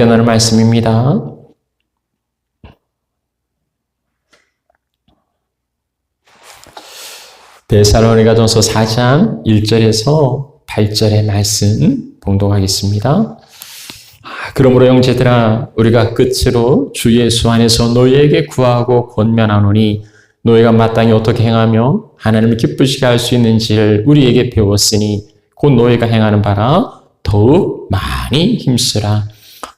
나눌 말씀입니다. 데살로니가전서 4장 1절에서 8절의 말씀 봉독하겠습니다. 그러므로 형제들아, 우리가 끝으로 주 예수 안에서 너희에게 구하고 권면하노니 너희가 마땅히 어떻게 행하며 하나님을 기쁘시게 할 수 있는지를 우리에게 배웠으니 곧 너희가 행하는 바라 더욱 많이 힘쓰라.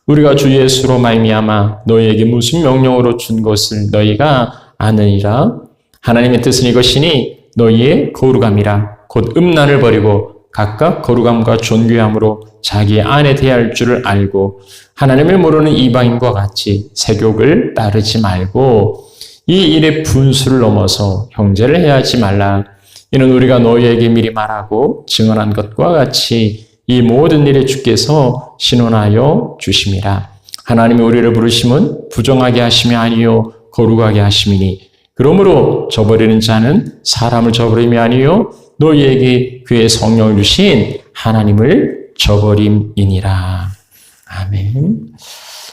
우리가 주 예수로 말미암아 너희에게 무슨 명령으로 준 것을 너희가 아느니라. 하나님의 뜻은 이것이니 너희의 거룩함이라. 곧 음란을 버리고 각각 거룩함과 존귀함으로 자기의 아내 대할 줄을 알고 하나님을 모르는 이방인과 같이 세욕을 따르지 말고 이 일의 분수를 넘어서 형제를 해하지 말라. 이는 우리가 너희에게 미리 말하고 증언한 것과 같이 이 모든 일에 주께서 신원하여 주심이라. 하나님이 우리를 부르심은 부정하게 하심이 아니요 거룩하게 하심이니 그러므로 저버리는 자는 사람을 저버림이 아니요 너희에게 그의 성령을 주신 하나님을 저버림이니라. 아멘.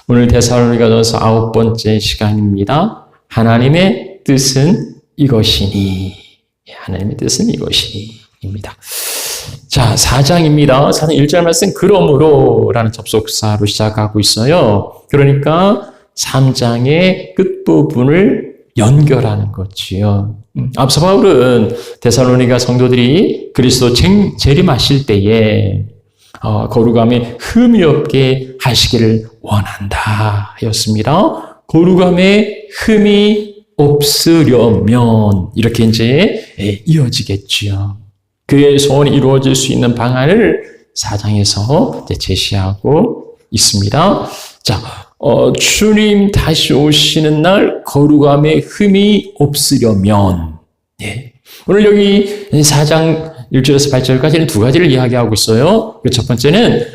오늘 데살로니가전서 9번째 시간입니다. 하나님의 뜻은 이것이니. 하나님의 뜻은 이것이니입니다. 자, 4장입니다. 4장 1절 말씀 그러므로 라는 접속사로 시작하고 있어요. 그러니까 3장의 끝부분을 연결하는 거지요. 앞서 바울은 데살로니가 성도들이 그리스도 재림하실 때에 거룩함에 흠이 없게 하시기를 원한다 하였습니다. 거룩함에 흠이 없으려면 이렇게 이제 이어지겠지요. 그의 소원이 이루어질 수 있는 방안을 4장에서 제시하고 있습니다. 자, 주님 다시 오시는 날 거룩함에 흠이 없으려면, 오늘 여기 4장 1절에서 8절까지는 두 가지를 이야기하고 있어요. 첫 번째는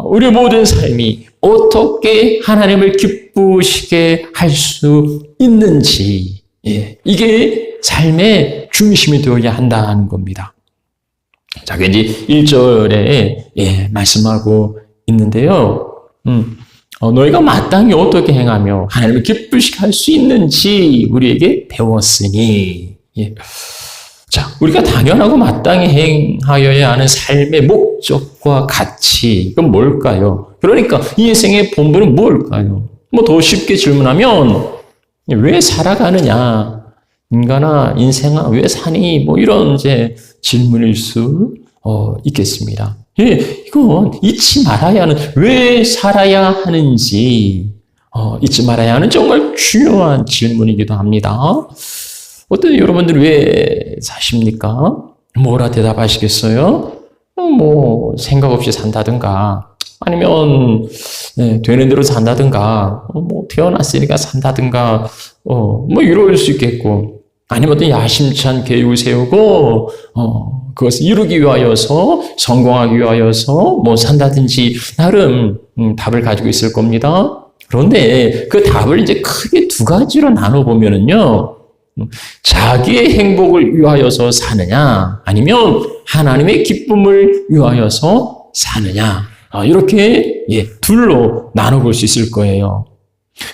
우리 모든 삶이 어떻게 하나님을 기쁘시게 할 수 있는지, 이게 삶의 중심이 되어야 한다는 겁니다. 자, 이제 1절에 말씀하고 있는데요. 너희가 마땅히 어떻게 행하며 하나님을 기쁘시게 할 수 있는지 우리에게 배웠으니. 자, 우리가 당연하고 마땅히 행하여야 하는 삶의 목적과 가치, 이건 뭘까요? 그러니까 이 인생의 본분은 뭘까요? 더 쉽게 질문하면 왜 살아가느냐? 인간아, 인생아, 왜 사니? 이런 이제 질문일 수 있겠습니다. 이건 잊지 말아야 하는, 왜 살아야 하는지, 잊지 말아야 하는 정말 중요한 질문이기도 합니다. 어떤 여러분들 왜 사십니까? 뭐라 대답하시겠어요? 생각 없이 산다든가, 아니면, 되는 대로 산다든가, 태어났으니까 산다든가, 이럴 수 있겠고, 아니면 어떤 야심찬 계획을 세우고, 그것을 이루기 위하여서, 성공하기 위하여서, 산다든지, 나름, 답을 가지고 있을 겁니다. 그런데 그 답을 이제 크게 두 가지로 나눠보면은요, 자기의 행복을 위하여서 사느냐, 아니면 하나님의 기쁨을 위하여서 사느냐, 이렇게 둘로 나눠볼 수 있을 거예요.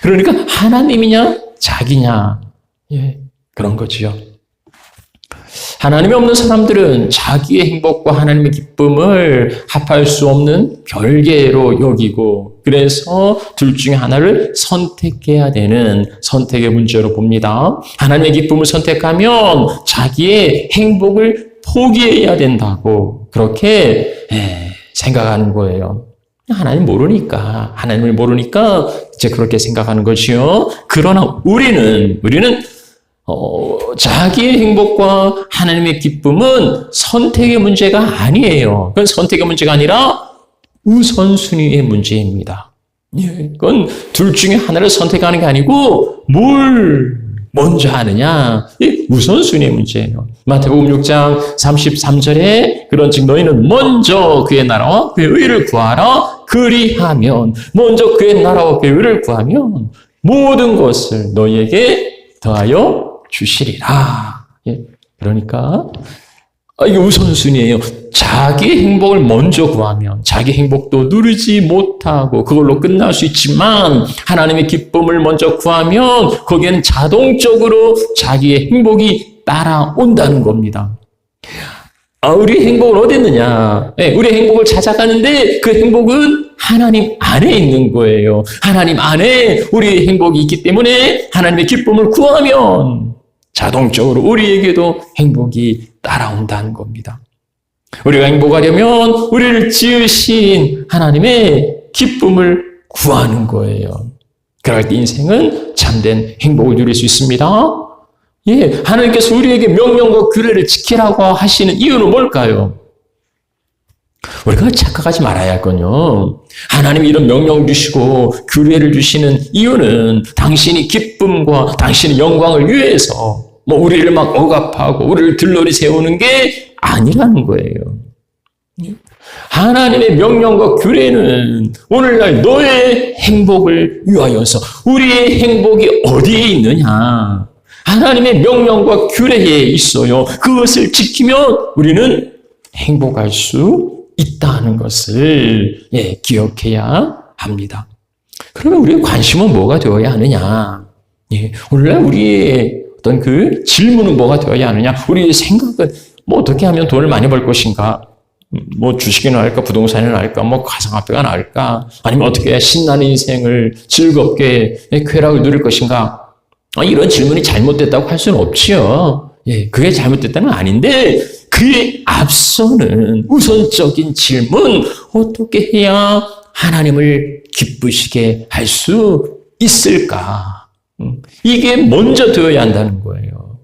그러니까 하나님이냐, 자기냐, 그런 거지요. 하나님이 없는 사람들은 자기의 행복과 하나님의 기쁨을 합할 수 없는 별개로 여기고, 그래서 둘 중에 하나를 선택해야 되는 선택의 문제로 봅니다. 하나님의 기쁨을 선택하면 자기의 행복을 포기해야 된다고 그렇게 생각하는 거예요. 하나님을 모르니까 이제 그렇게 생각하는 거지요. 그러나 우리는 자기의 행복과 하나님의 기쁨은 선택의 문제가 아니에요. 그건 선택의 문제가 아니라 우선순위의 문제입니다. 그건 둘 중에 하나를 선택하는 게 아니고 뭘 먼저 하느냐, 우선순위의 문제예요. 마태복음 6장 33절에 그런즉 너희는 먼저 그의 나라와 그의 의를 구하라. 그리하면, 먼저 그의 나라와 그의 의를 구하면 모든 것을 너희에게 더하여 주시리라. 그러니까 이게 우선순위예요. 자기 행복을 먼저 구하면 자기 행복도 누리지 못하고 그걸로 끝날 수 있지만 하나님의 기쁨을 먼저 구하면 거기에는 자동적으로 자기의 행복이 따라온다는 겁니다. 우리 행복은 어디 있느냐? 우리 행복을 찾아가는데 그 행복은 하나님 안에 있는 거예요. 하나님 안에 우리의 행복이 있기 때문에 하나님의 기쁨을 구하면 자동적으로 우리에게도 행복이 따라온다는 겁니다. 우리가 행복하려면 우리를 지으신 하나님의 기쁨을 구하는 거예요. 그럴 때 인생은 참된 행복을 누릴 수 있습니다. 하나님께서 우리에게 명령과 규례를 지키라고 하시는 이유는 뭘까요? 우리가 착각하지 말아야 할 건요. 하나님이 이런 명령을 주시고 규례를 주시는 이유는 당신이 기쁨과 당신의 영광을 위해서 우리를 막 억압하고 우리를 들러리 세우는 게 아니라는 거예요. 하나님의 명령과 규례는 오늘날 너의 행복을 위하여서 우리의 행복이 어디에 있느냐? 하나님의 명령과 규례에 있어요. 그것을 지키면 우리는 행복할 수 있다는 것을 기억해야 합니다. 그러면 우리의 관심은 뭐가 되어야 하느냐? 오늘날 우리의 어떤 그 질문은 뭐가 되어야 하느냐? 우리의 생각은 어떻게 하면 돈을 많이 벌 것인가? 주식이나 할까? 부동산이나 할까? 가상화폐가 나을까? 아니면 어떻게 해야 신나는 인생을 즐겁게 쾌락을 누릴 것인가? 이런 질문이 잘못됐다고 할 수는 없지요. 그게 잘못됐다는 건 아닌데 그에 앞서는 우선적인 질문, 어떻게 해야 하나님을 기쁘시게 할 수 있을까? 이게 먼저 되어야 한다는 거예요.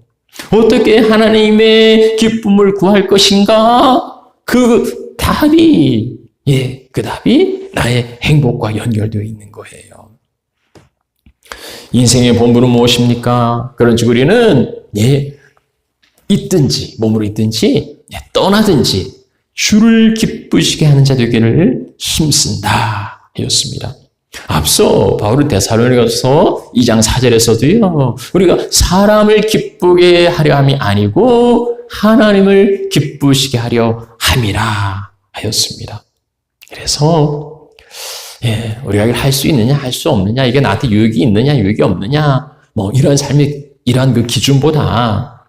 어떻게 하나님의 기쁨을 구할 것인가? 그 답이 나의 행복과 연결되어 있는 거예요. 인생의 본분은 무엇입니까? 그런즉 우리는 있든지 몸으로 있든지 떠나든지 주를 기쁘시게 하는 자 되기를 힘쓴다 하였습니다. 앞서 바울은 데살로니가서 2장 4절에서도요. 우리가 사람을 기쁘게 하려 함이 아니고 하나님을 기쁘시게 하려 함이라 하였습니다. 그래서 우리가 할 수 있느냐, 할 수 없느냐, 이게 나한테 유익이 있느냐, 유익이 없느냐, 이런 삶의, 이러한 그 기준보다,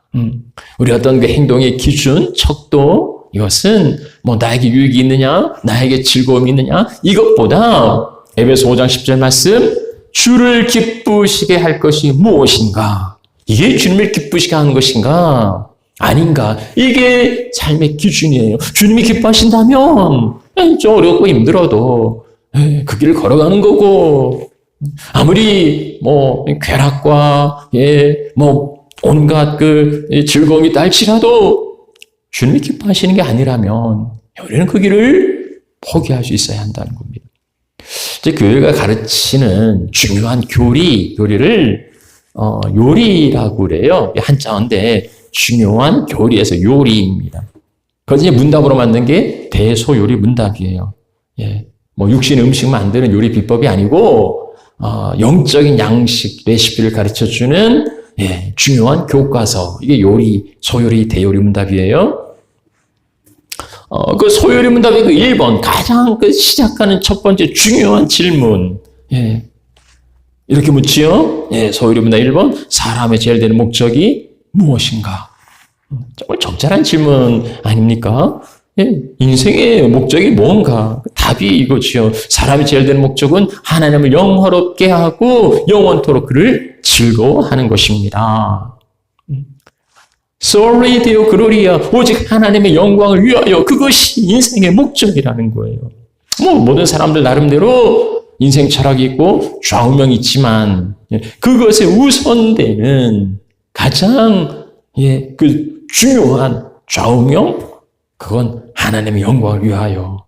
우리 어떤 그 행동의 기준, 척도, 이것은 나에게 유익이 있느냐, 나에게 즐거움이 있느냐, 이것보다, 에베소 5장 10절 말씀, 주를 기쁘시게 할 것이 무엇인가? 이게 주님을 기쁘시게 하는 것인가? 아닌가? 이게 삶의 기준이에요. 주님이 기뻐하신다면, 좀 어렵고 힘들어도, 그 길을 걸어가는 거고, 아무리, 쾌락과, 온갖 그 즐거움이 딸치라도 주님이 기뻐하시는 게 아니라면, 우리는 그 길을 포기할 수 있어야 한다는 겁니다. 이제 교회가 가르치는 중요한 교리를, 요리라고 그래요. 한자어인데, 중요한 교리에서 요리입니다. 그래서 문답으로 만든 게 대소요리 문답이에요. 육신 음식 만드는 요리 비법이 아니고, 영적인 양식, 레시피를 가르쳐 주는, 중요한 교과서. 이게 소요리, 대요리 문답이에요. 그 소요리 문답의 그 1번, 가장 시작하는 첫 번째 중요한 질문. 이렇게 묻지요? 소요리 문답 1번, 사람의 제일 되는 목적이 무엇인가? 정말 적절한 질문 아닙니까? 인생의 목적이 뭔가? 답이 이거지요. 사람이 제일 되는 목적은 하나님을 영화롭게 하고 영원토록 그를 즐거워하는 것입니다. Soli Deo Gloria, 오직 하나님의 영광을 위하여, 그것이 인생의 목적이라는 거예요. 모든 사람들 나름대로 인생 철학이 있고 좌우명이 있지만 그것에 우선되는 가장 그 중요한 좌우명, 그건 하나님의 영광을 위하여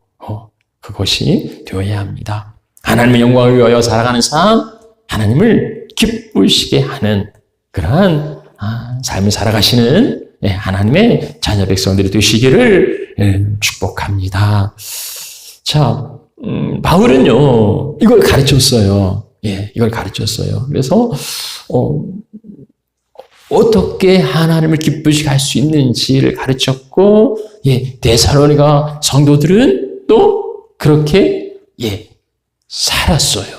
그것이 되어야 합니다. 하나님의 영광을 위하여 살아가는 삶, 하나님을 기쁘시게 하는 그러한 삶을 살아가시는 하나님의 자녀 백성들이 되시기를 축복합니다. 자, 바울은요, 이걸 가르쳤어요. 이걸 가르쳤어요. 그래서 어떻게 하나님을 기쁘시게 할 수 있는지를 가르쳤고, 데살로니가 성도들은 또 그렇게, 살았어요.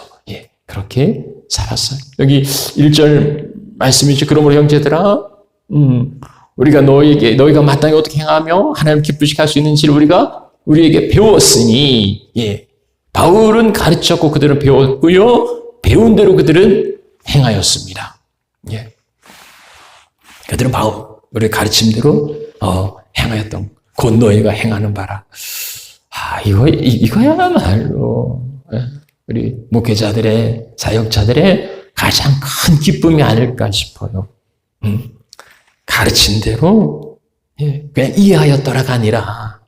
그렇게 살았어요. 여기 1절 말씀이죠. 그러므로 형제들아, 우리가 너희가 마땅히 어떻게 행하며 하나님을 기쁘시게 할 수 있는지를 우리에게 배웠으니, 바울은 가르쳤고 그들은 배웠고요. 배운 대로 그들은 행하였습니다. 그들은 우리 가르침대로 행하였던 곧 너희가 행하는 바라. 이거야말로 우리 목회자들의 사역자들의 가장 큰 기쁨이 아닐까 싶어요. 가르친 대로 그냥 이해하였더라가 아니라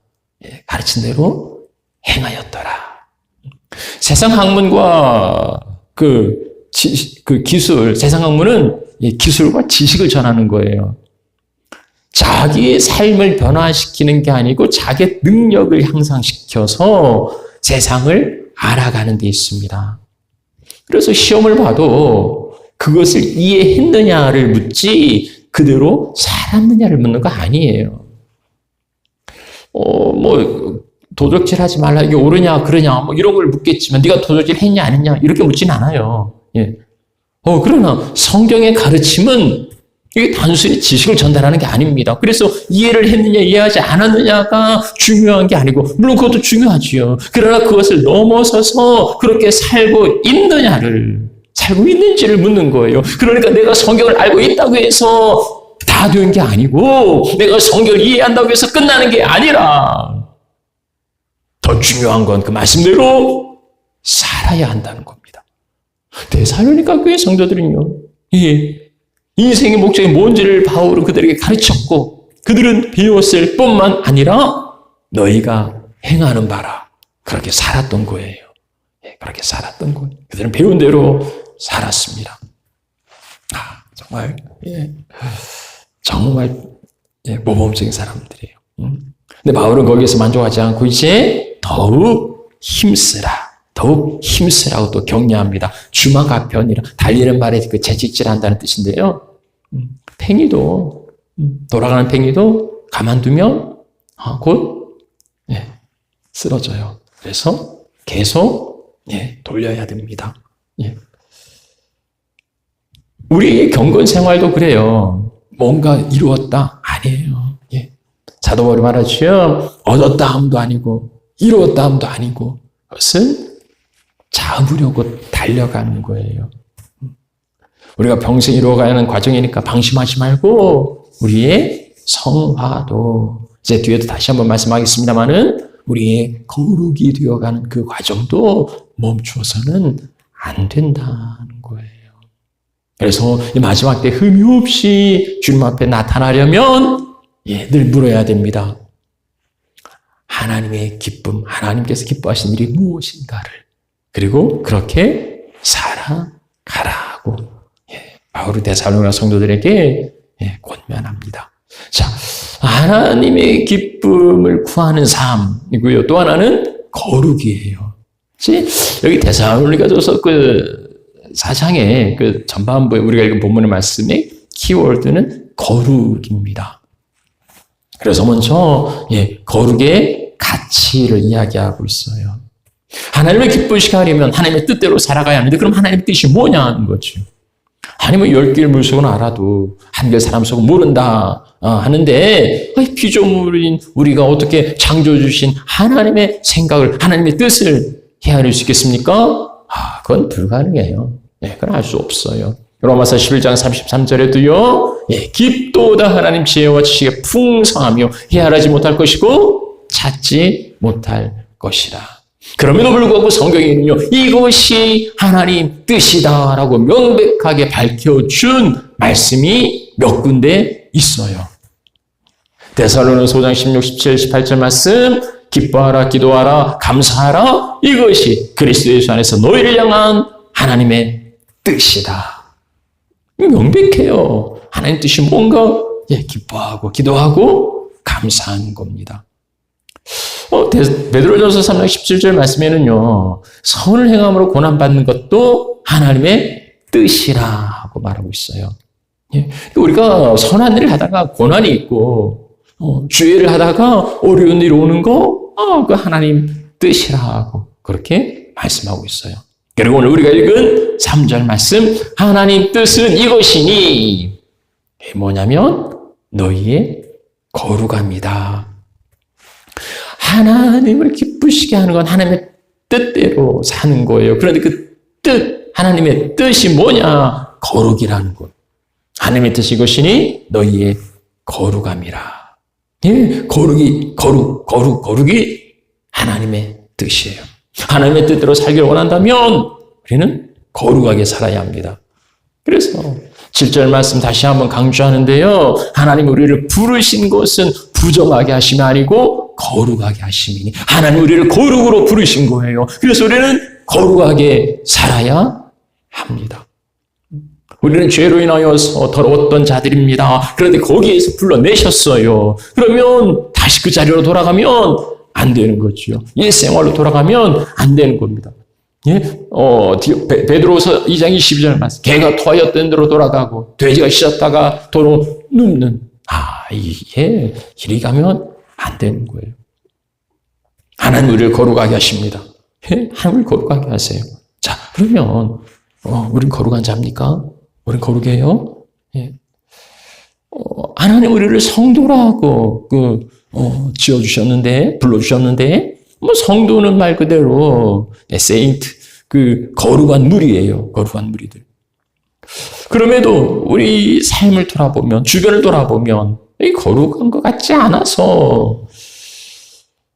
가르친 대로 행하였더라. 세상 학문과 그 기술, 세상 학문은 기술과 지식을 전하는 거예요. 자기의 삶을 변화시키는 게 아니고 자기의 능력을 향상시켜서 세상을 알아가는 데 있습니다. 그래서 시험을 봐도 그것을 이해했느냐를 묻지 그대로 살았느냐를 묻는 거 아니에요. 도적질 하지 말라, 이게 옳으냐 그러냐 이런 걸 묻겠지만 네가 도적질 했냐 안 했냐 이렇게 묻진 않아요. 그러나 성경의 가르침은 이게 단순히 지식을 전달하는 게 아닙니다. 그래서 이해를 했느냐 이해하지 않았느냐가 중요한 게 아니고, 물론 그것도 중요하지요. 그러나 그것을 넘어서서 그렇게 살고 있는지를 묻는 거예요. 그러니까 내가 성경을 알고 있다고 해서 다 된 게 아니고, 내가 성경을 이해한다고 해서 끝나는 게 아니라 더 중요한 건 그 말씀대로 살아야 한다는 겁니다. 데살로니가 교회 성도들은요, 인생의 목적이 뭔지를 바울은 그들에게 가르쳤고, 그들은 배웠을 뿐만 아니라 너희가 행하는 바라 그렇게 살았던 거예요. 그렇게 살았던 거예요. 그들은 배운 대로 살았습니다. 정말 모범적인 사람들이에요. 근데 바울은 거기에서 만족하지 않고 이제 더욱 힘쓰라고 또 격려합니다. 주마가편이라, 달리는 말에 그 채찍질한다는 뜻인데요. 팽이도, 돌아가는 팽이도 가만두면 곧 쓰러져요. 그래서 계속 돌려야 됩니다. 우리의 경건 생활도 그래요. 뭔가 이루었다? 아니에요. 사도 바울이 말하죠. 얻었다 함도 아니고 이루었다 함도 아니고, 그것은 잡으려고 달려가는 거예요. 우리가 평생 이루어가야 하는 과정이니까 방심하지 말고 우리의 성화도, 이제 뒤에도 다시 한번 말씀하겠습니다마는 우리의 거룩이 되어가는 그 과정도 멈추어서는 안 된다는 거예요. 그래서 이 마지막 때 흠이 없이 주님 앞에 나타나려면 늘 물어야 됩니다. 하나님의 기쁨, 하나님께서 기뻐하신 일이 무엇인가를, 그리고 그렇게 살아가라고 바울이 데살로니가 성도들에게 권면합니다. 자, 하나님의 기쁨을 구하는 삶이고요. 또 하나는 거룩이에요. 여기 데살로니가서서 그 4장의 그 전반부에 우리가 읽은 본문의 말씀의 키워드는 거룩입니다. 그래서 먼저 거룩의 가치를 이야기하고 있어요. 하나님을 기쁘시게 하려면 하나님의 뜻대로 살아가야 하는데, 그럼 하나님의 뜻이 뭐냐 하는 거죠. 하나님은 10개의 물속은 알아도 한개의 사람 속은 모른다 하는데, 피조물인 우리가 어떻게 창조주신 하나님의 생각을, 하나님의 뜻을 헤아릴 수 있겠습니까? 그건 불가능해요. 그건 알 수 없어요. 로마서 11장 33절에도요, 깊도다 하나님 지혜와 지식의 풍성하며 헤아리지 못할 것이고 찾지 못할 것이라. 그럼에도 불구하고 성경에는요, 이것이 하나님 뜻이다라고 명백하게 밝혀준 말씀이 몇 군데 있어요. 데살로니가서 5장 16, 17, 18절 말씀, 기뻐하라, 기도하라, 감사하라, 이것이 그리스도 예수 안에서 너희를 향한 하나님의 뜻이다. 명백해요. 하나님 뜻이 뭔가? 기뻐하고 기도하고 감사하는 겁니다. 베드로전서 3장 17절 말씀에는요, 선을 행함으로 고난받는 것도 하나님의 뜻이라고 말하고 있어요. 예. 우리가 선한 일을 하다가 고난이 있고, 주의를 하다가 어려운 일이 오는 거, 그 하나님 뜻이라고 그렇게 말씀하고 있어요. 그리고 오늘 우리가 읽은 3절 말씀, 하나님 뜻은 이것이니, 뭐냐면 너희의 거룩함이다. 하나님을 기쁘시게 하는 건 하나님의 뜻대로 사는 거예요. 그런데 그 뜻, 하나님의 뜻이 뭐냐? 거룩이라는 것. 하나님의 뜻이 이것이니 너희의 거룩함이라. 예, 거룩이 하나님의 뜻이에요. 하나님의 뜻대로 살기를 원한다면 우리는 거룩하게 살아야 합니다. 그래서 7절 말씀 다시 한번 강조하는데요. 하나님 우리를 부르신 것은 부정하게 하심이 아니고 거룩하게 하심이니, 하나님 우리를 거룩으로 부르신 거예요. 그래서 우리는 거룩하게 살아야 합니다. 우리는 죄로 인하여서 더러웠던 자들입니다. 그런데 거기에서 불러내셨어요. 그러면 다시 그 자리로 돌아가면 안 되는 거죠. 옛생활로 돌아가면 안 되는 겁니다. 예? 베드로서 2장 22절 말씀. 개가 토하였던 대로 돌아가고 돼지가 씻었다가 도로 눕는. 이게 이리 가면 안 되는 거예요. 하나님 우리를 거룩하게 하십니다. 예? 하나님 우리를 거룩하게 하세요. 자, 그러면 우린 거룩한 자입니까? 우린 거룩해요? 예. 하나님 우리를 성도라고 지어주셨는데, 불러주셨는데, 성도는 말 그대로 세인트, 거룩한 무리예요. 거룩한 무리들. 그럼에도 우리 삶을 돌아보면, 주변을 돌아보면 거룩한 것 같지 않아서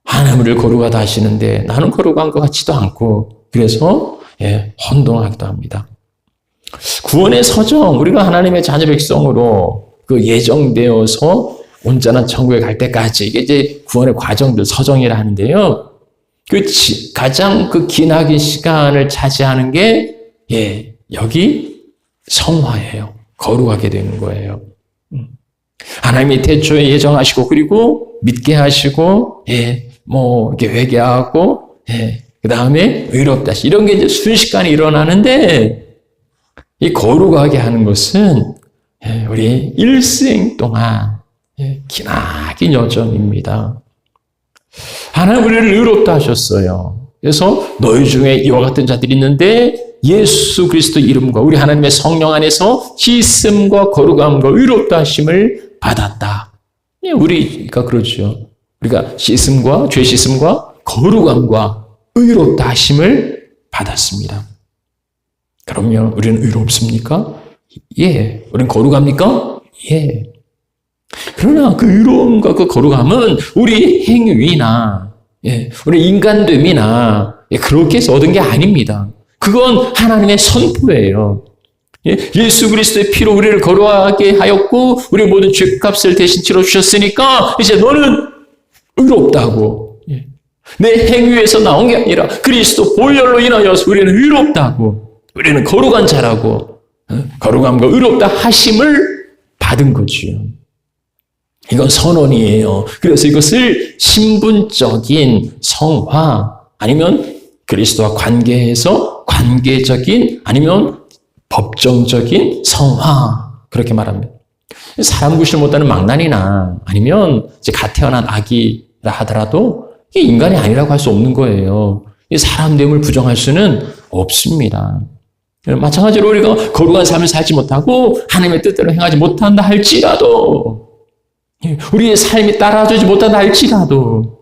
하나님을 거룩하다 하시는데 나는 거룩한 것 같지도 않고, 그래서 혼동하기도 합니다. 구원의 서정, 우리가 하나님의 자녀 백성으로 예정되어서 온전한 천국에 갈 때까지, 이게 이제 구원의 과정들, 서정이라 하는데요. 가장 기나긴 시간을 차지하는 게, 여기 성화예요. 거룩하게 되는 거예요. 하나님이 태초에 예정하시고, 그리고 믿게 하시고, 이렇게 회개하고, 그 다음에 의롭다. 이런 게 이제 순식간에 일어나는데, 이 거룩하게 하는 것은 우리 일생 동안 기나긴 여정입니다. 하나님 우리를 의롭다 하셨어요. 그래서 너희 중에 이와 같은 자들이 있는데 예수 그리스도 이름과 우리 하나님의 성령 안에서 씻음과 거룩함과 의롭다 하심을 받았다. 우리가 그러죠. 우리가 씻음과 죄 씻음과 거룩함과 의롭다 하심을 받았습니다. 그러면 우리는 의롭습니까? 예. 우리는 거룩합니까? 예. 그러나 그 의로움과 그 거룩함은 우리 행위나, 우리 인간됨이나, 그렇게 해서 얻은 게 아닙니다. 그건 하나님의 선포예요. 예수 그리스도의 피로 우리를 거룩하게 하였고, 우리 모든 죄값을 대신 치러주셨으니까, 이제 너는 의롭다고. 내 행위에서 나온 게 아니라 그리스도 보혈로 인하여서 우리는 의롭다고. 우리는 거룩한 자라고, 거룩함과 의롭다 하심을 받은 거지요. 이건 선언이에요. 그래서 이것을 신분적인 성화, 아니면 그리스도와 관계에서 관계적인, 아니면 법정적인 성화, 그렇게 말합니다. 사람 구실 못하는 망난이나, 아니면 이제 갓 태어난 아기라 하더라도 이게 인간이 아니라고 할 수 없는 거예요. 사람됨을 부정할 수는 없습니다. 마찬가지로 우리가 거룩한 삶을 살지 못하고 하나님의 뜻대로 행하지 못한다 할지라도, 우리의 삶이 따라주지 못한다 할지라도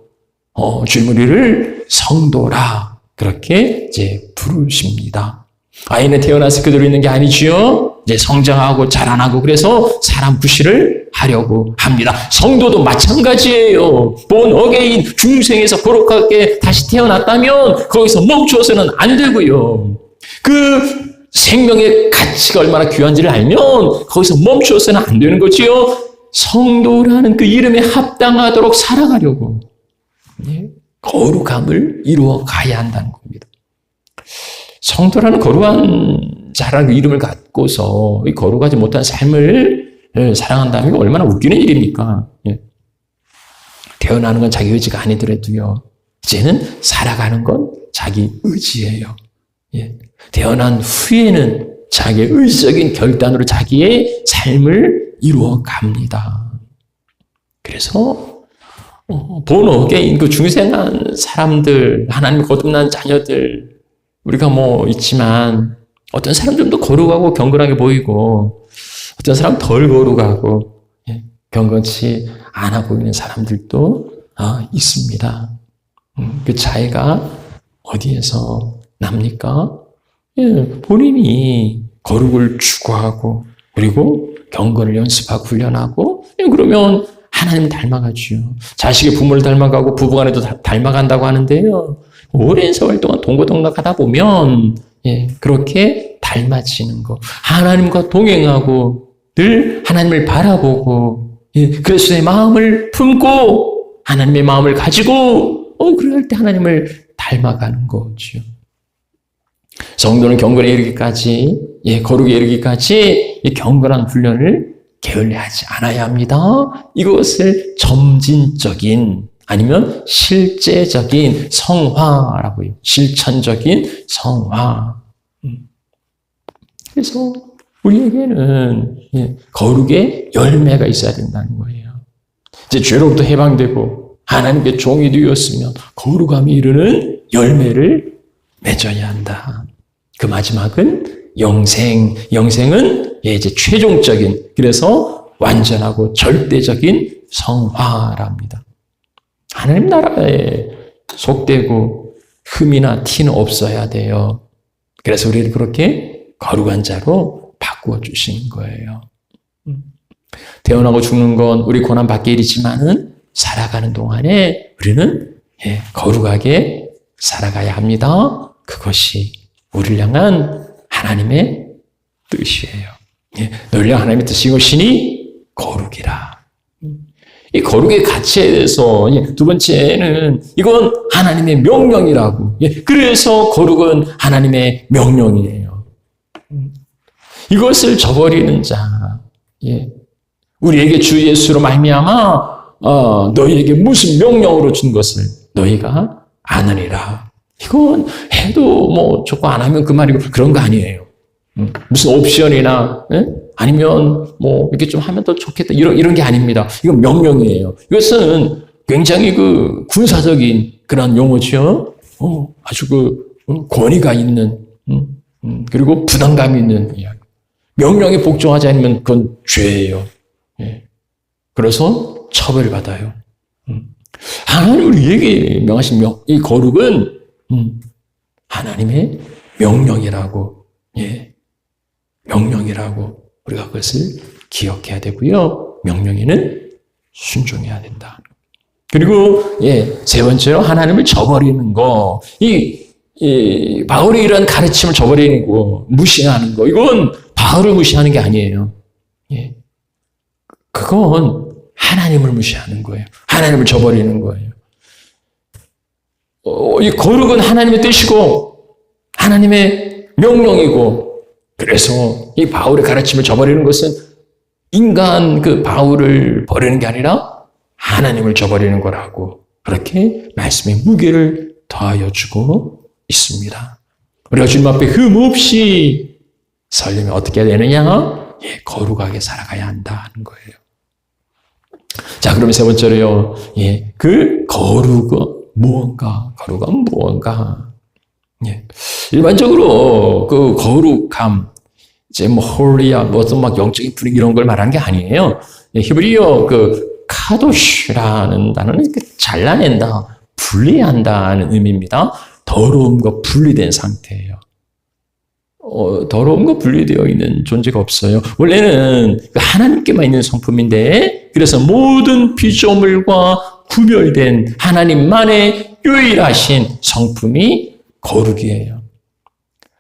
주님 우리를 성도라 그렇게 이제 부르십니다. 아이는 태어나서 그대로 있는 게 아니지요. 이제 성장하고 자라나고, 그래서 사람 구실을 하려고 합니다. 성도도 마찬가지예요. 본 어게인, 중생에서 거룩하게 다시 태어났다면 거기서 멈추어서는 안 되고요. 그 생명의 가치가 얼마나 귀한지를 알면 거기서 멈추어서는 안 되는 거지요. 성도라는 그 이름에 합당하도록 살아가려고 거룩함을 이루어 가야 한다는 겁니다. 성도라는 거룩한 자라는 그 이름을 갖고서 이 거룩하지 못한 삶을 살아간다면 얼마나 웃기는 일입니까? 태어나는 건 자기 의지가 아니더라도요, 이제는 살아가는 건 자기 의지예요. 태어난 후에는 자기의 의지적인 결단으로 자기의 삶을 이루어 갑니다. 그래서 본어게인 그 중생한 사람들, 하나님 거듭난 자녀들, 우리가 뭐 있지만 어떤 사람 좀 더 거룩하고 경건하게 보이고 어떤 사람 덜 거룩하고 경건치 않아 보이는 사람들도 있습니다. 그 차이가 어디에서 납니까? 본인이 거룩을 추구하고 그리고 경건을 연습하고 훈련하고 그러면 하나님 닮아가죠. 자식의 부모를 닮아가고 부부간에도 닮아간다고 하는데요. 오랜 세월 동안 동고동락하다 보면 그렇게 닮아지는 거. 하나님과 동행하고 늘 하나님을 바라보고 그리스도의 마음을 품고 하나님의 마음을 가지고 그럴 때 하나님을 닮아가는 거죠. 성도는 경건에 이르기까지 거룩에 이르기까지 이 경건한 훈련을 게을리하지 않아야 합니다. 이것을 점진적인 아니면 실제적인 성화라고 해요. 실천적인 성화. 그래서 우리에게는 거룩의 열매가 있어야 된다는 거예요. 이제 죄로부터 해방되고 하나님께 종이 되었으면 거룩함이 이르는 열매를 맺어야 한다. 그 마지막은 영생. 영생은 이제 최종적인, 그래서 완전하고 절대적인 성화랍니다. 하나님 나라에 속되고 흠이나 티는 없어야 돼요. 그래서 우리를 그렇게 거룩한 자로 바꾸어 주신 거예요. 태어나고 죽는 건 우리 고난 받게 일이지만은 살아가는 동안에 우리는 거룩하게 살아가야 합니다. 그것이 우리를 향한 하나님의 뜻이에요. 너희를 향한 하나님의 뜻이 이것이니 거룩이라. 이 거룩의 가치에 대해서 두 번째는 이건 하나님의 명령이라고. 그래서 거룩은 하나님의 명령이에요. 이것을 저버리는 자, 우리에게 주 예수로 말미암아 너희에게 무슨 명령으로 준 것을 너희가 아느니라. 이건 해도 뭐 좋고 안 하면 그만이고 그런 거 아니에요. 무슨 옵션이나 아니면 뭐 이렇게 좀 하면 더 좋겠다 이런 게 아닙니다. 이건 명령이에요. 이것은 굉장히 그 군사적인 그런 용어죠. 아주 그 권위가 있는 그리고 부담감이 있는 이야기. 명령에 복종하지 않으면 그건 죄예요. 그래서 처벌받아요. 하나님 우리에게 명하신 이 거룩은 하나님의 명령이라고, 명령이라고 우리가 그것을 기억해야 되고요. 명령에는 순종해야 된다. 그리고 세 번째로 하나님을 저버리는 거. 이 바울이 이런 가르침을 저버리는 거, 무시하는 거. 이건 바울을 무시하는 게 아니에요. 그건 하나님을 무시하는 거예요. 하나님을 저버리는 거예요. 이 거룩은 하나님의 뜻이고 하나님의 명령이고, 그래서 이 바울의 가르침을 저버리는 것은 인간 그 바울을 버리는 게 아니라 하나님을 저버리는 거라고 그렇게 말씀의 무게를 더하여 주고 있습니다. 우리가 주님 앞에 흠없이 살려면 어떻게 해야 되느냐? 거룩하게 살아가야 한다는 거예요. 자, 그러면 세 번째로요. 그 거룩은 무언가? 거룩은 무언가? 일반적으로 그 거룩함, 이제 뭐 홀리야, 무슨 막 영적인 분위기 이런 걸 말하는 게 아니에요. 히브리어 그 카도시라는 단어는 잘라낸다, 분리한다는 의미입니다. 더러움과 분리된 상태예요. 더러움과 분리되어 있는 존재가 없어요. 원래는 하나님께만 있는 성품인데, 그래서 모든 피조물과 구별된 하나님만의 유일하신 성품이 거룩이에요.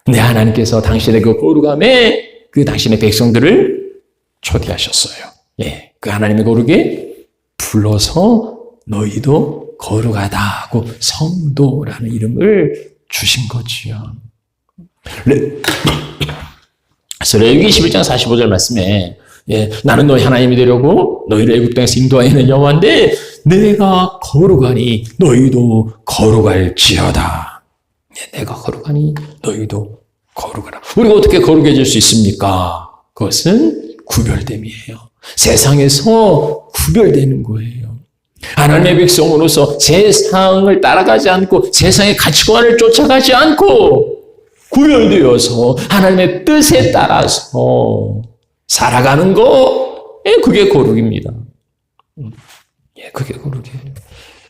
근데 하나님께서 당신의 그 거룩함에 그 당신의 백성들을 초대하셨어요. 그 하나님의 거룩에 불러서 너희도 거룩하다고 성도라는 이름을 주신 거지요. 그래서 레위기 11장 45절 말씀에 나는 너희 하나님이 되려고 너희를 애굽 땅에서 인도하여 있는 여호와인데 내가 거룩하니 너희도 거룩할지어다. 내가 거룩하니 너희도 거룩하라. 우리가 어떻게 거룩해질 수 있습니까? 그것은 구별됨이에요. 세상에서 구별되는 거예요. 하나님의 백성으로서 세상을 따라가지 않고 세상의 가치관을 쫓아가지 않고 구별되어서 하나님의 뜻에 따라서 살아가는 거, 그게 거룩입니다. 그게 거룩이에요.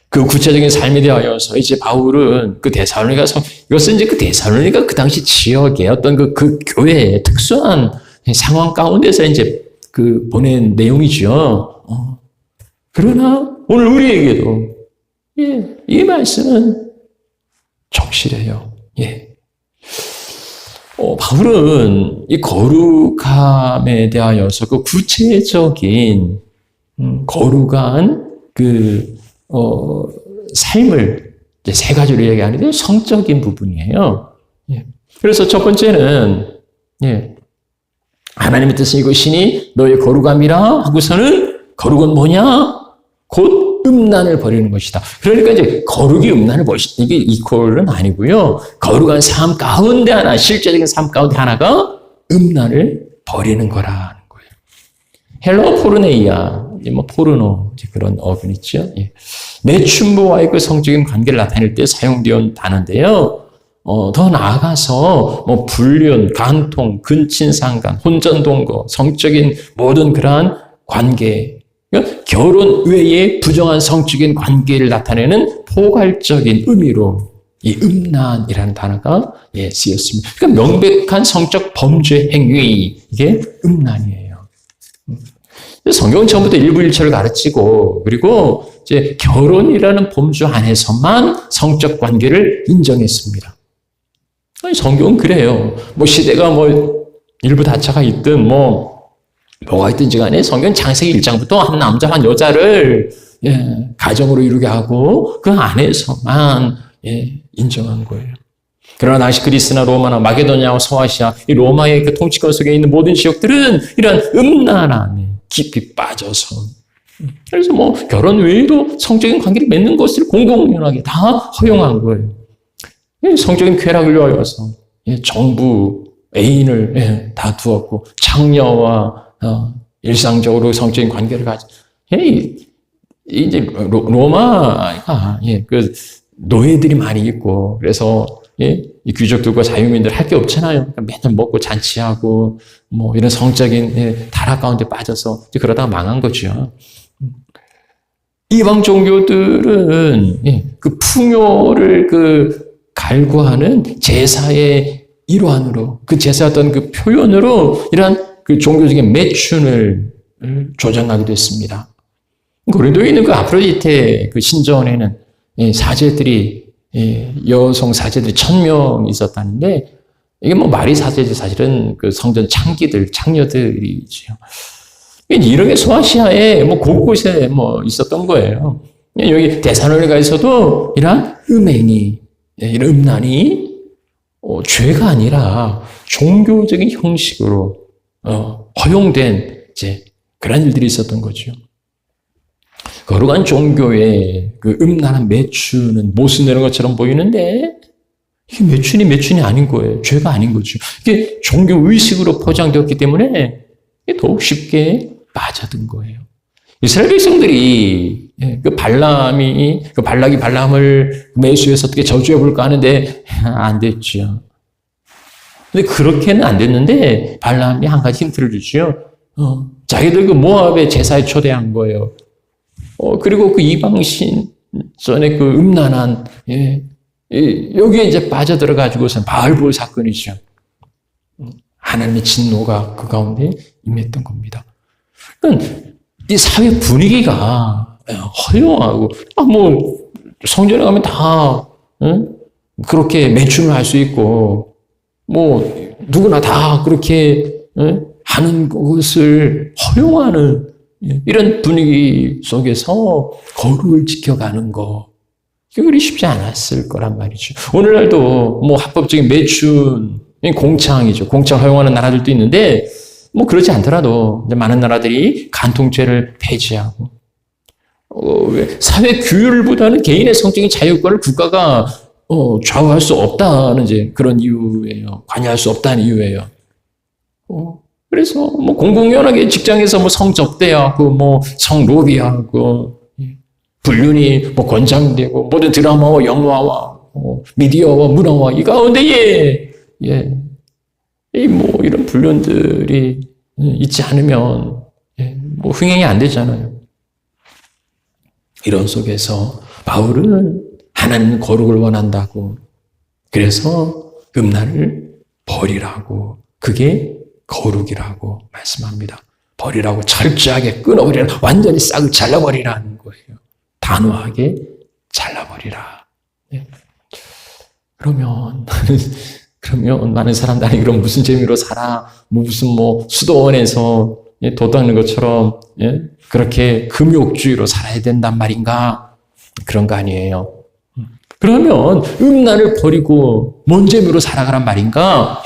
그 구체적인 삶에 대하여서 이제 바울은 그 데살로니가 이것은 이제 그 데살로니가 그 당시 지역의 어떤 그 교회의 특수한 상황 가운데서 이제 그 보낸 내용이죠. 그러나 오늘 우리에게도 이 말씀은 적실해요. 바울은 이 거룩함에 대하여서 그 구체적인 거룩한 삶을 이제 세 가지로 얘기하는데 성적인 부분이에요. 그래서 첫 번째는 하나님의 뜻은 이것이니 너의 거룩함이라 하고서는 거룩은 뭐냐? 곧 음란을 버리는 것이다. 그러니까 이제 거룩이 음란을 버리는 이게 이퀄은 아니고요. 거룩한 삶 가운데 하나, 실제적인 삶 가운데 하나가 음란을 버리는 거라는 거예요. 헬러 포르네이아, 포르노 그런 어근 있죠. 매춘부와의 그 성적인 관계를 나타낼 때 사용되어 단어인데요. 더 나아가서 불륜, 간통, 근친상간, 혼전동거, 성적인 모든 그러한 관계, 그러니까 결혼 외에 부정한 성적인 관계를 나타내는 포괄적인 의미로 이 음란이라는 단어가 쓰였습니다. 그러니까 명백한 성적 범죄 행위, 이게 음란이에요. 성경은 처음부터 일부일처를 가르치고 그리고 이제 결혼이라는 범주 안에서만 성적 관계를 인정했습니다. 성경은 그래요. 시대가 일부 다차가 있든 뭐가 있든지 간에 성경 창세기 1장부터 한 남자 한 여자를 가정으로 이루게 하고 그 안에서만 인정한 거예요. 그러나 당시 그리스나 로마나 마게도냐와 소아시아 이 로마의 그 통치권 속에 있는 모든 지역들은 이런 음란 안에 깊이 빠져서 그래서 결혼 외에도 성적인 관계를 맺는 것을 공공연하게 다 허용한 거예요. 성적인 쾌락을 위하여서 정부 애인을 다 두었고 창녀와 일상적으로 성적인 관계를 가지. 이제 로마가 그 노예들이 많이 있고 그래서 이 귀족들과 자유민들 할 게 없잖아요. 맨날 먹고 잔치하고 이런 성적인 타락 가운데 빠져서 그러다가 망한 거죠. 이방 종교들은 그 풍요를 갈구하는 제사의 일환으로 그 제사 어떤 그 표현으로 이러한 그 종교적인 매춘을 조장하기도 했습니다. 고린도에 있는 그 아프로디테 그 신전에는 사제들이 여성 사제들이 1000명 있었다는데 이게 말이 사제지 사실은 그 성전 창녀들이죠. 이런 게 소아시아에 곳곳에 있었던 거예요. 여기 데살로니가에서도 이런 음행이 이런 음란이 죄가 아니라 종교적인 형식으로 허용된 이제 그런 일들이 있었던 거죠. 거룩한 종교의 그 음란한 매춘은 모순되는 것처럼 보이는데 이게 매춘이 아닌 거예요. 죄가 아닌 거죠. 이게 종교 의식으로 포장되었기 때문에 더욱 쉽게 빠져든 거예요. 이스라엘 백성들이 발락이 발람을 매수해서 어떻게 저주해 볼까 하는데 안 됐죠. 근데 그렇게는 안 됐는데 발람이 한 가지 힌트를 주죠. 자기들 그 모압의 제사에 초대한 거예요. 그리고 그 이방신 전에 그 음란한 여기에 이제 빠져들어가지고선 바알볼 사건이죠. 하나님의 진노가 그 가운데 임했던 겁니다. 그러니까 이 사회 분위기가 허용하고 성전에 가면 다 그렇게 매춘을 할 수 있고 누구나 다 그렇게 하는 것을 허용하는 이런 분위기 속에서 거룩을 지켜가는 거 이게 그리 쉽지 않았을 거란 말이죠. 오늘날도 합법적인 매춘 공창이죠. 공창 허용하는 나라들도 있는데 그렇지 않더라도 이제 많은 나라들이 간통죄를 폐지하고 사회 규율보다는 개인의 성적인 자유권을 국가가 좌우할 수 없다는 이제 그런 이유예요. 관여할 수 없다는 이유예요. 그래서 뭐 공공연하게 직장에서 뭐 성접대하고 뭐 성로비하고 불륜이 뭐 권장되고 모든 드라마와 영화와 미디어와 문화와 이 가운데에 뭐 이런 불륜들이 있지 않으면 뭐 흥행이 안 되잖아요. 이런 속에서 바울은 하나님 거룩을 원한다고, 그래서 음란을 버리라고, 그게 거룩이라고 말씀합니다. 버리라고, 철저하게 끊어버리라, 완전히 싹을 잘라버리라는 거예요. 단호하게 잘라버리라. 그러면 많은 사람들이 그럼 무슨 재미로 살아? 무슨 수도원에서 도 닦는 것처럼 그렇게 금욕주의로 살아야 된단 말인가? 그런 거 아니에요. 그러면 음란을 버리고 뭔 재미로 살아가란 말인가?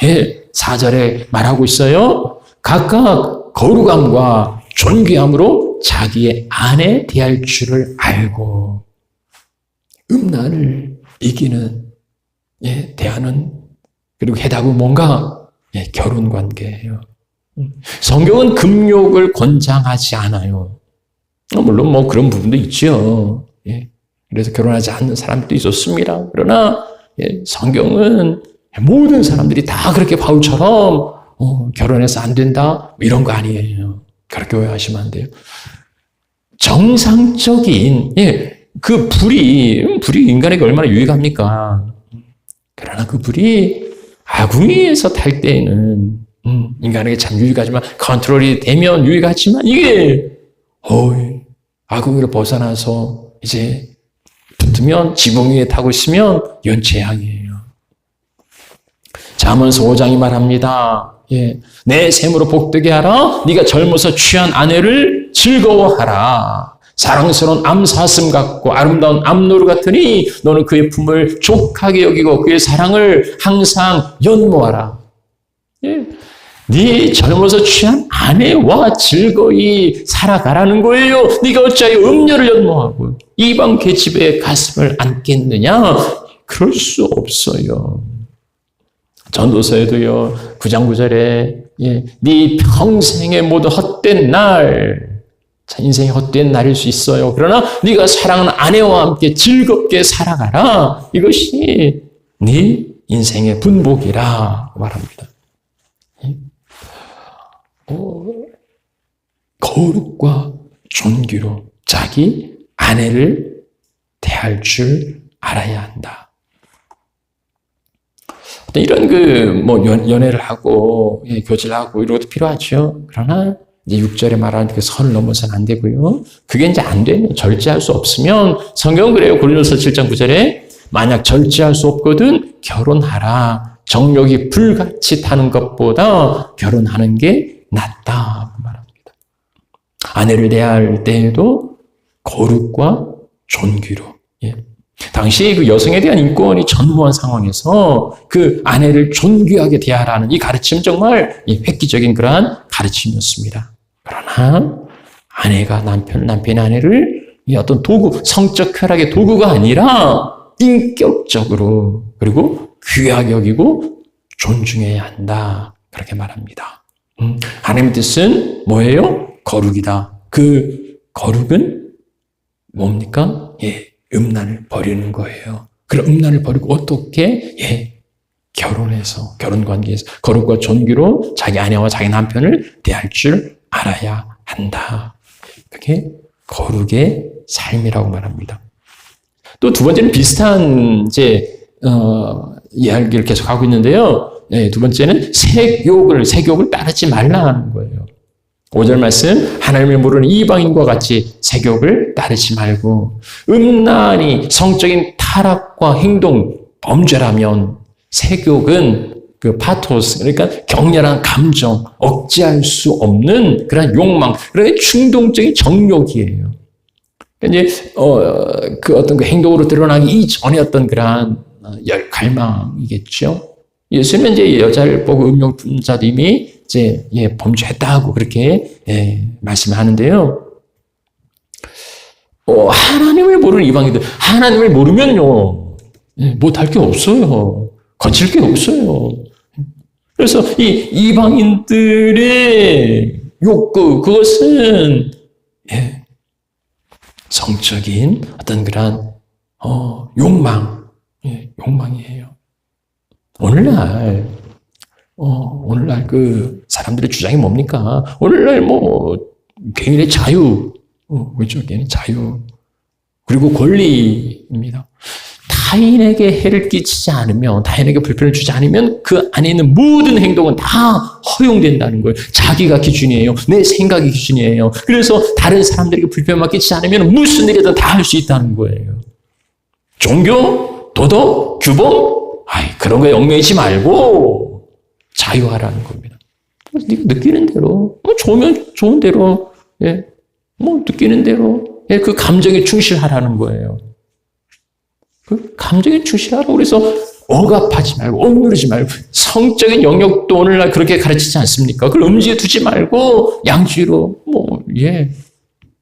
4절에 말하고 있어요. 각각 거룩함과 존귀함으로 자기의 아내 대할 줄을 알고, 음란을 이기는 대하는, 그리고 해답은 뭔가? 결혼 관계예요. 성경은 금욕을 권장하지 않아요. 물론 그런 부분도 있죠. 그래서 결혼하지 않는 사람도 있었습니다. 그러나 성경은 모든 사람들이 다 그렇게 바울처럼 결혼해서 안 된다 이런 거 아니에요. 그렇게 오해하시면 안 돼요. 정상적인 그 불이 인간에게 얼마나 유익합니까? 그러나 그 불이 아궁이에서 탈 때에는 인간에게 참 유익하지만, 컨트롤이 되면 유익하지만, 이게 아궁이를 벗어나서 이제 붙으면, 지붕 위에 타고 있으면 이건 재앙이에요. 잠언서 5장이 말합니다. 내 샘으로 복되게 하라. 네가 젊어서 취한 아내를 즐거워하라. 사랑스러운 암사슴 같고 아름다운 암노루 같으니 너는 그의 품을 족하게 여기고 그의 사랑을 항상 연모하라. 네 젊어서 취한 아내와 즐거이 살아가라는 거예요. 네가 어찌하여 음녀를 연모하고 이방 계집의 가슴을 안겠느냐? 그럴 수 없어요. 전도서에도요, 9장 9절에 네 평생의 모든 헛된 날, 인생이 헛된 날일 수 있어요. 그러나 네가 사랑하는 아내와 함께 즐겁게 살아가라. 이것이 네 인생의 분복이라 말합니다. 거룩과 존귀로 자기 아내를 대할 줄 알아야 한다. 이런 연애를 하고 교제를 하고 이런 것도 필요하죠. 그러나 이제 6절에 말하는 그 선을 넘어서는 안 되고요. 그게 이제 안 되면, 절제할 수 없으면, 성경은 그래요. 고린도서 7장 9절에 만약 절제할 수 없거든 결혼하라. 정욕이 불같이 타는 것보다 결혼하는 게 낫다 말합니다. 아내를 대할 때에도 거룩과 존귀로. 당시 그 여성에 대한 인권이 전무한 상황에서 그 아내를 존귀하게 대하라는 이 가르침, 정말 획기적인 그러한 가르침이었습니다. 그러나 아내가 남편이 아내를 어떤 도구, 성적 쾌락의 도구가 아니라 인격적으로 그리고 귀하게 여기고 존중해야 한다. 그렇게 말합니다. 하나님의 뜻은 뭐예요? 거룩이다. 그 거룩은 뭡니까? 음란을 버리는 거예요. 그럼 음란을 버리고 어떻게? 결혼해서, 결혼관계에서 거룩과 존귀로 자기 아내와 자기 남편을 대할 줄 알아야 한다. 그게 거룩의 삶이라고 말합니다. 또 두 번째는 비슷한 이야기를 계속 하고 있는데요. 두 번째는 세욕을 따르지 말라는 거예요. 5절 말씀, 하나님을 모르는 이방인과 같이 세욕을 따르지 말고, 음란이 성적인 타락과 행동, 범죄라면 세욕은 그 파토스, 그러니까 격렬한 감정, 억제할 수 없는 그런 욕망, 그런 충동적인 정욕이에요. 이제 그 어떤 그 행동으로 드러나기 이전에 어떤 그런 갈망이겠죠. 예수님은 이제 여자를 보고 음욕자님이 이제 범죄했다고 그렇게 말씀을 하는데요. 하나님을 모르는 이방인들, 하나님을 모르면요, 못할 게 없어요. 거칠 게 없어요. 그래서 이 이방인들의 욕구, 그것은 성적인 어떤 그런 욕망이에요. 오늘날 그 사람들의 주장이 뭡니까? 오늘날 개인의 자유, 그렇죠? 개인의 자유, 그리고 권리입니다. 타인에게 해를 끼치지 않으면, 타인에게 불편을 주지 않으면 그 안에 있는 모든 행동은 다 허용된다는 거예요. 자기가 기준이에요. 내 생각이 기준이에요. 그래서 다른 사람들에게 불편만 끼치지 않으면 무슨 일이든 다 할 수 있다는 거예요. 종교, 도덕, 규범, 그런 거에 얽매이지 말고 자유하라는 겁니다. 네가 느끼는 대로, 좋으면 좋은 대로, 느끼는 대로, 그 감정에 충실하라는 거예요. 그 감정에 충실하라고. 그래서 억압하지 말고, 억누르지 말고, 성적인 영역도 오늘날 그렇게 가르치지 않습니까? 그걸 음지에 두지 말고, 양주로,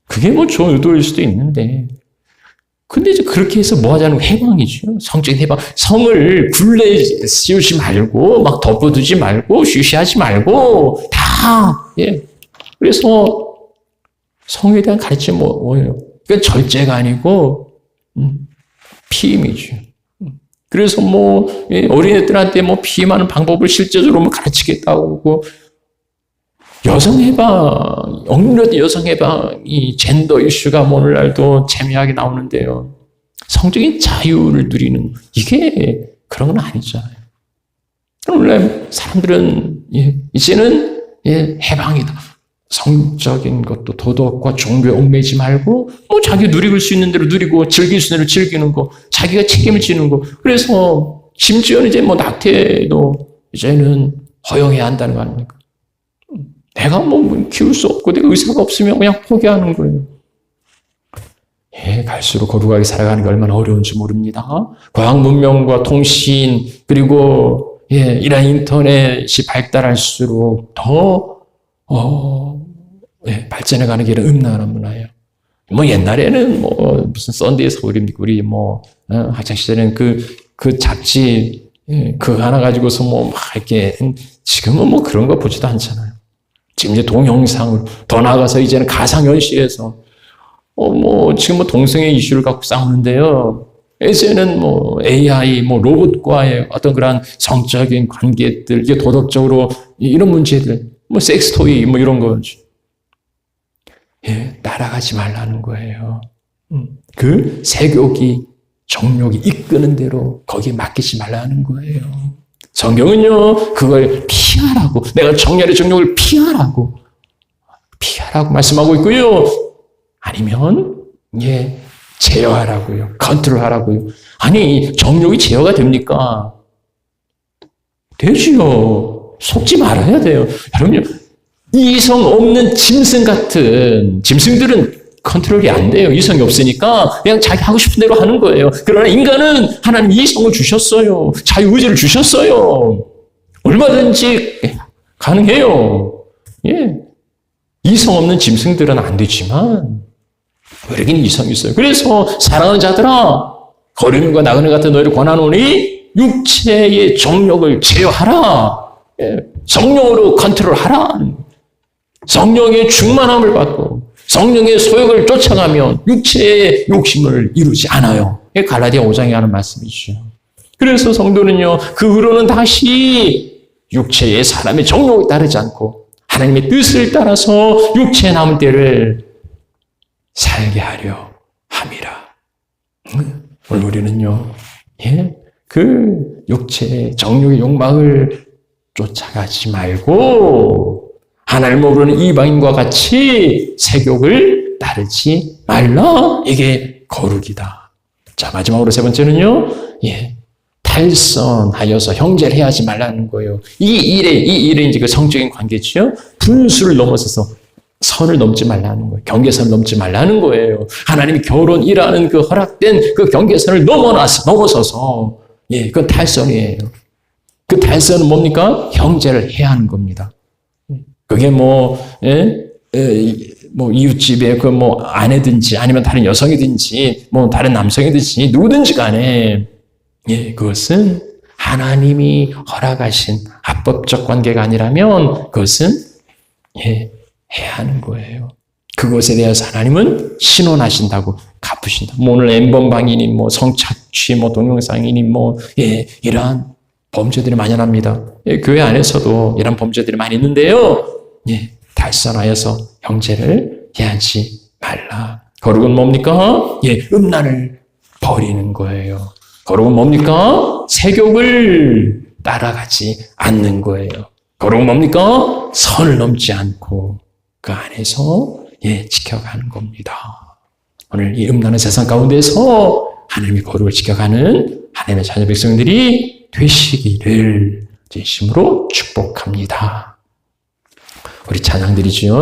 그게 좋은 의도일 수도 있는데. 근데 이제 그렇게 해서 뭐 하자는 거? 해방이죠. 성적인 해방. 성을 굴레 씌우지 말고, 막 덮어두지 말고, 쉬쉬하지 말고, 다, 그래서 성에 대한 가르침이 뭐예요? 그러니까 절제가 아니고, 피임이죠. 그래서 어린애들한테 피임하는 방법을 실제적으로 가르치겠다고, 여성 해방, 억누르던 여성 해방이 젠더 이슈가 오늘날도 재미하게 나오는데요. 성적인 자유를 누리는, 이게 그런 건 아니잖아요. 오늘날 사람들은, 이제는, 해방이다. 성적인 것도 도덕과 종교에 얽매이지 말고, 자기 누릴 수 있는 대로 누리고, 즐길 수 있는 대로 즐기는 거, 자기가 책임을 지는 거. 그래서, 심지어는 이제 낙태도 이제는 허용해야 한다는 거 아닙니까? 내가 키울 수 없고, 내가 의사가 없으면 그냥 포기하는 거예요. 갈수록 거룩하게 살아가는 게 얼마나 어려운지 모릅니다. 과학 문명과 통신, 그리고, 이런 인터넷이 발달할수록 더, 발전해가는 길은 음란한 문화예요. 옛날에는 무슨 썬데이 서울입니까? 우리 학창시절에는 그 잡지, 그거 하나 가지고서 이렇게, 지금은 그런 거 보지도 않잖아요. 지금 이제 동영상으로, 더 나아가서 이제는 가상현실에서, 지금 동성애 이슈를 갖고 싸우는데요. 예전에는 AI, 로봇과의 어떤 그런 성적인 관계들, 이게 도덕적으로 이런 문제들, 섹스토이, 이런 거죠. 따라가지 말라는 거예요. 그 세욕이, 정욕이 이끄는 대로 거기에 맡기지 말라는 거예요. 성경은요, 그걸 피하라고, 내가 정렬의 정욕을 피하라고 말씀하고 있고요. 아니면, 제어하라고요. 컨트롤하라고요. 아니, 정욕이 제어가 됩니까? 되지요. 속지 말아야 돼요. 여러분요, 이성 없는 짐승 같은, 짐승들은 컨트롤이 안 돼요. 이성이 없으니까 그냥 자기 하고 싶은 대로 하는 거예요. 그러나 인간은 하나님 이성을 주셨어요. 자유의지를 주셨어요. 얼마든지 가능해요. 이성 없는 짐승들은 안 되지만 우리에게는 이성이 있어요. 그래서 사랑하는 자들아, 거름과 나그네 같은 너희를 권하노니 육체의 정욕을 제어하라. 성령으로 컨트롤하라. 성령의 충만함을 받고 성령의 소욕을 쫓아가면 육체의 욕심을 이루지 않아요. 갈라디아 5장에 하는 말씀이죠. 그래서 성도는요, 그 후로는 다시 육체의 사람의 정욕에 따르지 않고 하나님의 뜻을 따라서 육체에 남을 때를 살게 하려 함이라. 오늘 우리는요, 그 육체의 정욕의 욕망을 쫓아가지 말고 하나님을 모르는 이방인과 같이 세욕을 따르지 말라. 이게 거룩이다. 자, 마지막으로 세 번째는요, 탈선하여서 형제를 해하지 말라는 거예요. 이 일에 이제 그 성적인 관계죠. 분수를 넘어서서 선을 넘지 말라는 거예요. 경계선을 넘지 말라는 거예요. 하나님이 결혼이라는 그 허락된 그 경계선을 넘어서서, 그건 탈선이에요. 그 탈선은 뭡니까? 형제를 해야 하는 겁니다. 그게 이웃집에 아내든지 아니면 다른 여성이든지 다른 남성이든지 누구든지 간에 그것은 하나님이 허락하신 합법적 관계가 아니라면 그것은 해야 하는 거예요. 그것에 대해서 하나님은 신원하신다고 갚으신다. 오늘 N번방이니 성착취 동영상이니 이러한 범죄들이 만연합니다. 교회 안에서도 이런 범죄들이 많이 있는데요. 달선하여서 형제를 해하지 말라. 거룩은 뭡니까? 음란을 버리는 거예요. 거룩은 뭡니까? 세욕을 따라가지 않는 거예요. 거룩은 뭡니까? 선을 넘지 않고 그 안에서 지켜가는 겁니다. 오늘 이 음란한 세상 가운데서 하나님의 거룩을 지켜가는 하나님의 자녀 백성들이 되시기를 진심으로 축복합니다. 우리 찬양 드리죠.